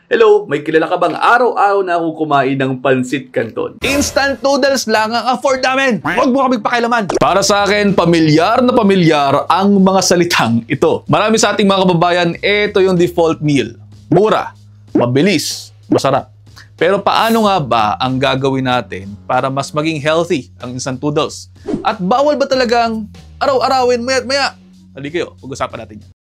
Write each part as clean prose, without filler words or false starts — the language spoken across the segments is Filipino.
Hello, may kilala ka bang araw-araw na akong kumain ng pansit canton? Instant noodles lang ang afford namin. Huwag mo kaming pakialaman. Para sa akin, pamilyar na pamilyar ang mga salitang ito. Marami sa ating mga kababayan, ito yung default meal. Mura, mabilis, masarap. Pero paano nga ba ang gagawin natin para mas maging healthy ang instant noodles? At bawal ba talagang araw-arawin maya't maya? Halika kayo, pag-usapan natin yan.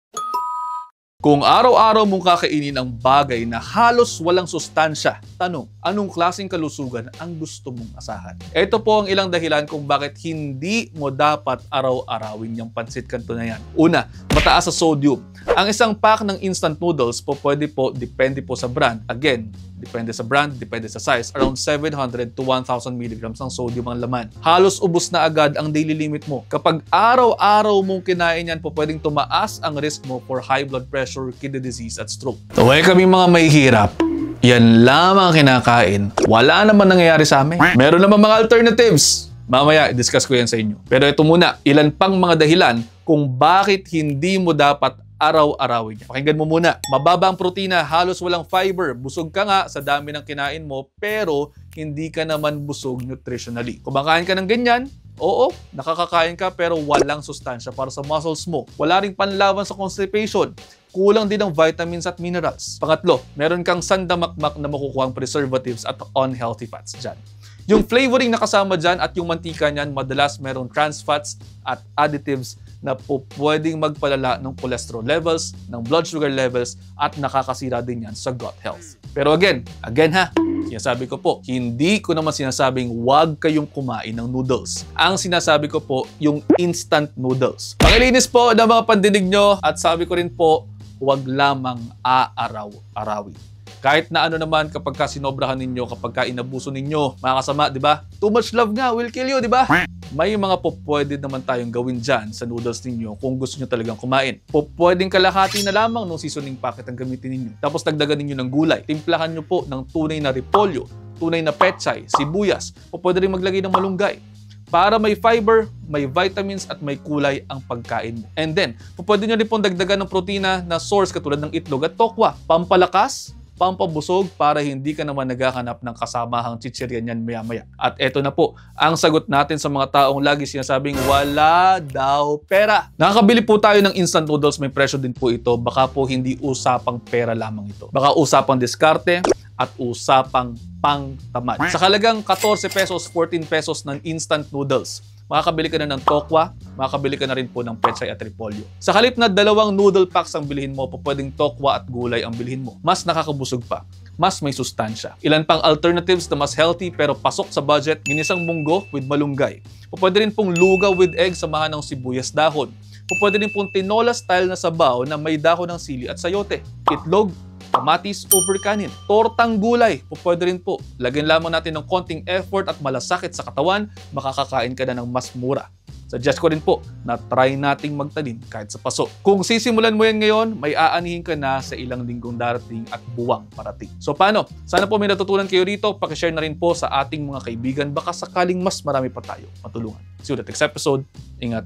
Kung araw-araw mong kakainin ang bagay na halos walang sustansya, tanong, anong klaseng kalusugan ang gusto mong asahan? Ito po ang ilang dahilan kung bakit hindi mo dapat araw-arawin yung pansit canton na yan. Una, mataas sa sodium. Ang isang pack ng instant noodles depende po sa brand. Again, depende sa brand, depende sa size. Around 700 to 1,000 mg ang sodium ang laman. Halos ubos na agad ang daily limit mo. Kapag araw-araw mong kinain yan, pwedeng tumaas ang risk mo for high blood pressure, kidney disease at stroke. Tuway kami mga mahihirap. Yan lamang kinakain. Wala naman nangyayari sa amin. Meron naman mga alternatives. Mamaya, i-discuss ko yan sa inyo. Pero ito muna, ilan pang mga dahilan kung bakit hindi mo dapat araw-arawin niya. Pakinggan mo muna. Mababa ang protina, halos walang fiber. Busog ka nga sa dami ng kinain mo, pero hindi ka naman busog nutritionally. Kumakain ka ng ganyan, oo, nakakakain ka pero walang sustansya para sa muscles mo. Wala ring panlaban sa constipation. Kulang din ng vitamins at minerals. Pangatlo, meron kang sandamakmak na makukuhang preservatives at unhealthy fats dyan. Yung flavoring na kasama dyan at yung mantika niyan, madalas merong trans fats at additives na pwedeng magpalala ng cholesterol levels, ng blood sugar levels, at nakakasira din yan sa gut health. Pero again ha, sinasabi ko po, hindi ko naman sinasabing huwag kayong kumain ng noodles. Ang sinasabi ko po, yung instant noodles. Pakilinis po ng mga pandinig nyo at sabi ko rin po, huwag lamang aaraw-arawin. Kahit na ano naman kapag sinobrahan ninyo, kapag inabuso ninyo, mga kasama, di ba? Too much love nga will kill you, di ba? May mga pwede naman tayong gawin dyan sa noodles ninyo kung gusto nyo talagang kumain. Pwedeng kalahati na lamang ng seasoning packet ang gamitin ninyo. Tapos dagdagan ninyo ng gulay. Timplahan nyo po ng tunay na repolyo, tunay na pechay, sibuyas, o pwede rin maglagay ng malunggay. Para may fiber, may vitamins at may kulay ang pagkain mo. And then, pwede nyo rin pong dagdagan ng protina na source katulad ng itlog at tokwa. Pampalakas, pampabusog para hindi ka naman naghahanap ng kasamahang chichiryan yan maya-maya. At eto na po, ang sagot natin sa mga taong lagi sinasabing wala daw pera. Nakakabili po tayo ng instant noodles, may presyo din po ito. Baka po hindi usapang pera lamang ito. Baka usapang diskarte at usapang pangtamad. Sa halagang 14 pesos, 14 pesos ng instant noodles, makakabili ka na ng tokwa, makakabili ka na rin po ng pechay at repolyo. Sa halip na 2 noodle packs ang bilhin mo, pwedeng tokwa at gulay ang bilhin mo. Mas nakakabusog pa, mas may sustansya. Ilan pang alternatives na mas healthy pero pasok sa budget, ginisang munggo with malunggay. Pwede rin pong lugaw with egg samahan ng sibuyas dahon. Pwede rin pong tinola style na sabaw na may dahon ng sili at sayote. Itlog, kamatis over kanin, tortang gulay, pwede rin po. Lagyan lamang natin ng konting effort at malasakit sa katawan, makakakain ka na ng mas mura. Suggest ko rin po na try nating magtanim kahit sa paso. Kung sisimulan mo yan ngayon, may aanihin ka na sa ilang linggong darating at buwang parating. So paano? Sana po may natutunan kayo rito. Pakishare na rin po sa ating mga kaibigan. Baka sakaling mas marami pa tayo matulungan. See you at the next episode. Ingat.